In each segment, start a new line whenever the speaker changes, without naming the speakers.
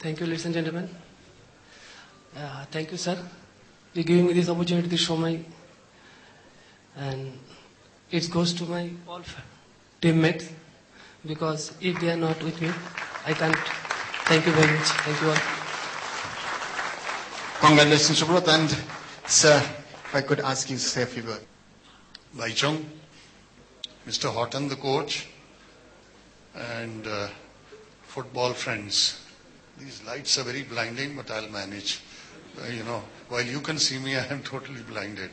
Thank you, ladies and gentlemen. Thank you, sir. You're giving me this opportunity to show my, and it goes to my all teammates, because if they are not with me, I can't. Thank you very much. Thank you all.
Congratulations, Subrat. And sir, if I could ask you to say a few words.
Baichung, Mr. Horton, the coach, and football friends. These lights are very blinding, but I'll manage. While you can see me, I am totally blinded.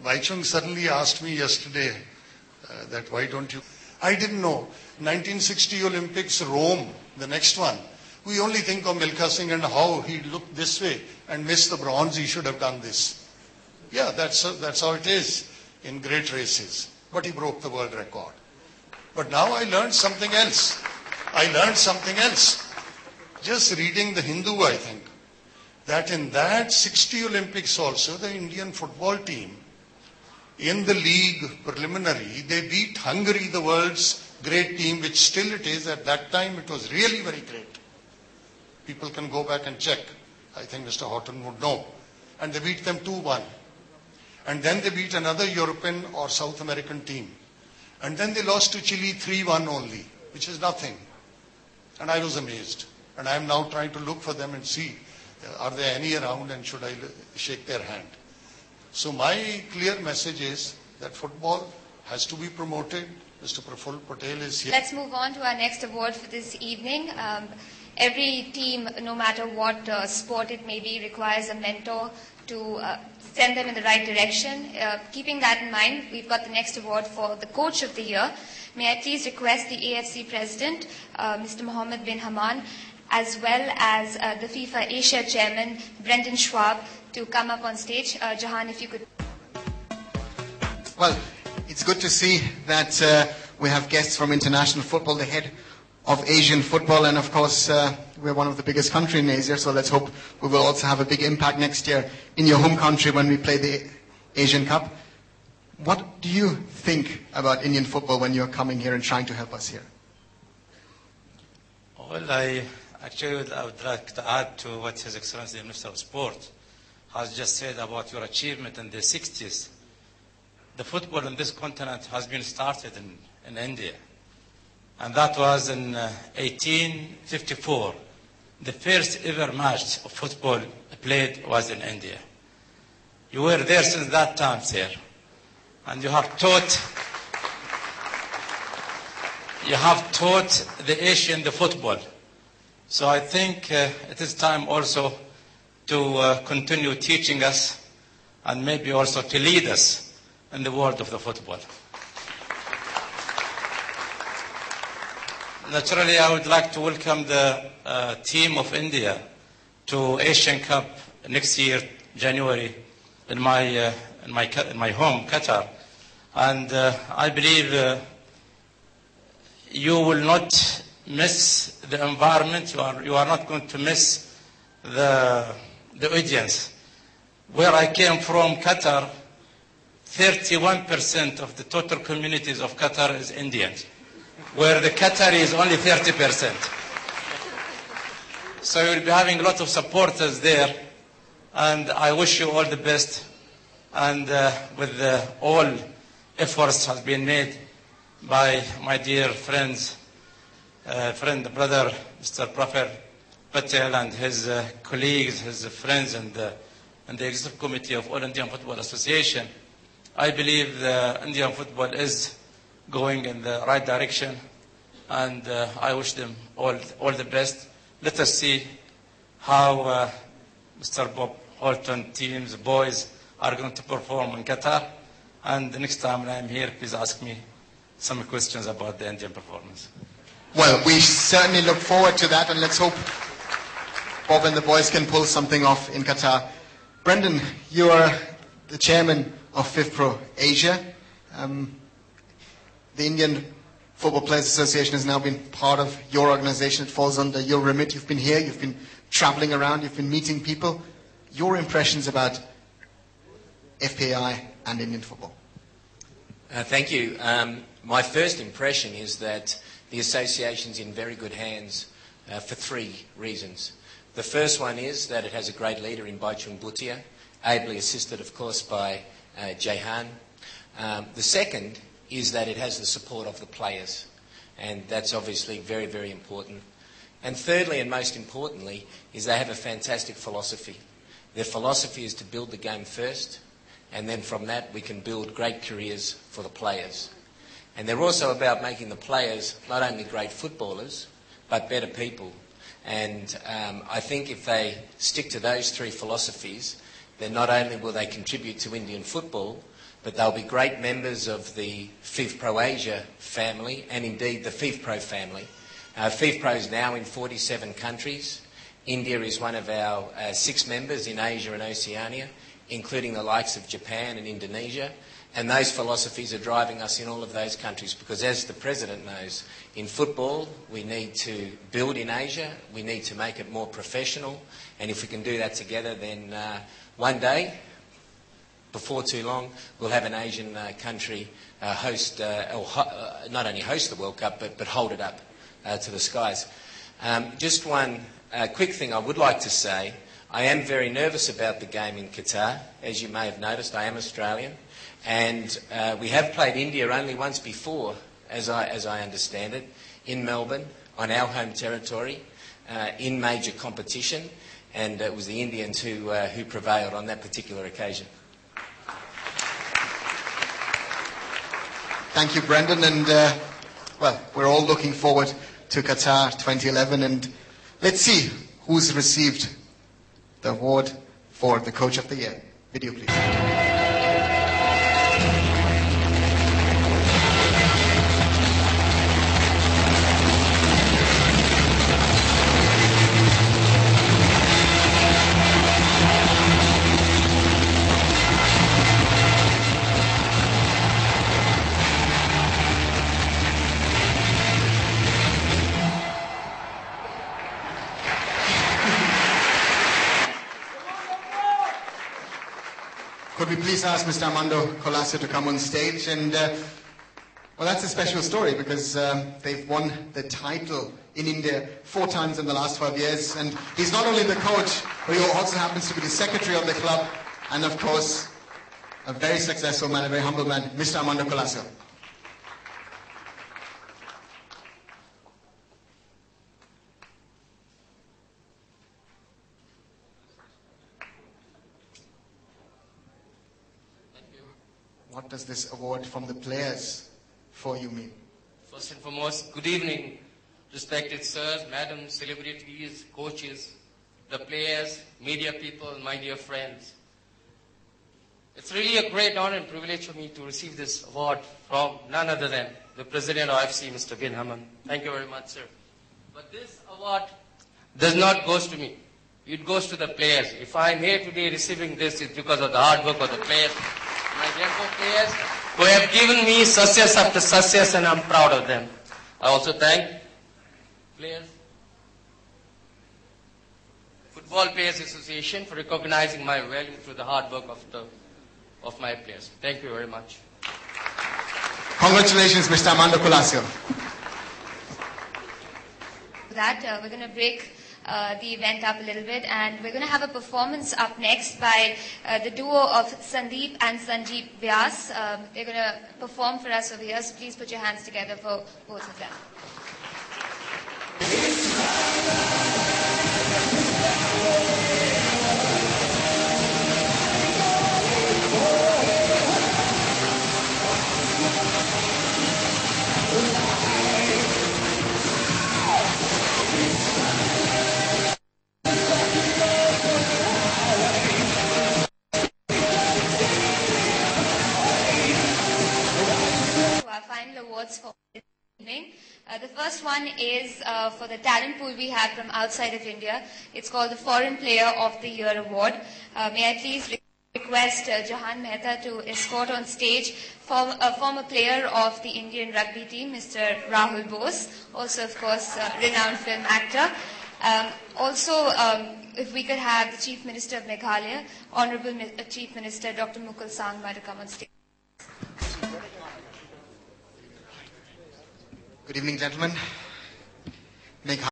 Baichung suddenly asked me yesterday that why don't you... I didn't know. 1960 Olympics, Rome, the next one. We only think of Milkha Singh and how he looked this way and missed the bronze. He should have done this. Yeah, that's how it is in great races. But he broke the world record. But now I learned something else. Just reading the Hindu, I think, that in that 60 Olympics also, the Indian football team, in the league preliminary, they beat Hungary, the world's great team, which still it is. At that time, it was really very great. People can go back and check. I think Mr. Horton would know. And they beat them 2-1. And then they beat another European or South American team. And then they lost to Chile 3-1 only, which is nothing. And I was amazed. And I am now trying to look for them and see, are there any around and should I shake their hand? So my clear message is that football has to be promoted. Mr. Praful Patel is here.
Let's move on to our next award for this evening. Every team, no matter what sport it may be, requires a mentor to send them in the right direction. Keeping that in mind, we've got the next award for the Coach of the Year. May I please request the AFC President, Mr. Mohammed bin Haman, as well as the FIFA Asia Chairman, Brendan Schwab, to come up on stage. Jahan, if you could.
Well, it's good to see that we have guests from international football, the head of Asian football, and of course we're one of the biggest countries in Asia, so let's hope we will also have a big impact next year in your home country when we play the Asian Cup. What do you think about Indian football when you're coming here and trying to help us here?
Well, I would like to add to what His Excellency the Minister of Sport has just said about your achievement in the 60s. The football in this continent has been started in India. And that was in 1854. The first ever match of football played was in India. You were there since that time, sir. And you have taught the Asian the football. So I think it is time also to continue teaching us and maybe also to lead us in the world of the football. Naturally, I would like to welcome the team of India to Asian Cup next year, January, in my home, Qatar. And I believe you will not miss the environment. You are not going to miss the audience. Where I came from, Qatar, 31% of the total communities of Qatar is Indians, where the Qatari is only 30%. So you'll be having a lot of supporters there, and I wish you all the best. And with all efforts has been made by my dear friends, brother, Mr. Praful Patel and his colleagues, his friends, and the Executive Committee of All Indian Football Association, I believe the Indian football is going in the right direction, and I wish them all the best. Let us see how Mr. Bob Holton teams, boys, are going to perform in Qatar. And the next time I'm here, please ask me some questions about the Indian performance.
Well, we certainly look forward to that, and let's hope Bob and the boys can pull something off in Qatar. Brendan, you are the chairman of FIFPro Asia. The Indian Football Players Association has now been part of your organization. It falls under your remit. You've been here, you've been traveling around, you've been meeting people. Your impressions about FPAI and Indian football?
Thank you. My first impression is that the association's in very good hands for three reasons. The first one is that it has a great leader in Baichung Bhutia, ably assisted, of course, by Jehan. The second is that it has the support of the players, and that's obviously very, very important. And thirdly, and most importantly, is they have a fantastic philosophy. Their philosophy is to build the game first, and then from that we can build great careers for the players. And they're also about making the players not only great footballers, but better people. And I think if they stick to those three philosophies, then not only will they contribute to Indian football, but they'll be great members of the FIFPro Asia family, and indeed the FIFPro family. FIFPro is now in 47 countries. India is one of our 6 members in Asia and Oceania, including the likes of Japan and Indonesia. And those philosophies are driving us in all of those countries because, as the President knows, in football we need to build in Asia, we need to make it more professional, and if we can do that together, then one day, before too long, we'll have an Asian country not only host the World Cup, but hold it up to the skies. Just one quick thing I would like to say. I am very nervous about the game in Qatar. As you may have noticed, I am Australian. And we have played India only once before, as I understand it, in Melbourne, on our home territory, in major competition, and it was the Indians who prevailed on that particular occasion.
Thank you, Brendan, and well, we're all looking forward to Qatar 2011, and let's see who's received the award for the Coach of the Year. Video, please. Could we please ask Mr. Armando Colasso to come on stage? And, well, that's a special story because they've won the title in India 4 times in the last 12 years. And he's not only the coach, but he also happens to be the secretary of the club. And, of course, a very successful man, a very humble man, Mr. Armando Colasso. What does this award from the players for you mean?
First and foremost, good evening, respected sirs, madams, celebrities, coaches, the players, media people, my dear friends. It's really a great honor and privilege for me to receive this award from none other than the President of FC, Mr. Bin Haman. Thank you very much, sir. But this award does not go to me. It goes to the players. If I'm here today receiving this, it's because of the hard work of the players. My dear players who have given me success after success, and I'm proud of them. I also thank players, Football Players Association for recognizing my value through the hard work of my players. Thank you very much.
Congratulations, Mr. Armando Colasso.
We're going to break the event up a little bit, and we're going to have a performance up next by the duo of Sandeep and Sanjeev Vyas. They're going to perform for us over here, so please put your hands together for both of them. Final awards for this evening. The first one is for the talent pool we have from outside of India. It's called the Foreign Player of the Year Award. May I please request Jahan Mehta to escort on stage a former player of the Indian rugby team, Mr. Rahul Bose, also of course renowned film actor. If we could have the Chief Minister of Meghalaya, Honorable Chief Minister Dr. Mukul Sangma to come on stage.
Good evening, gentlemen. Make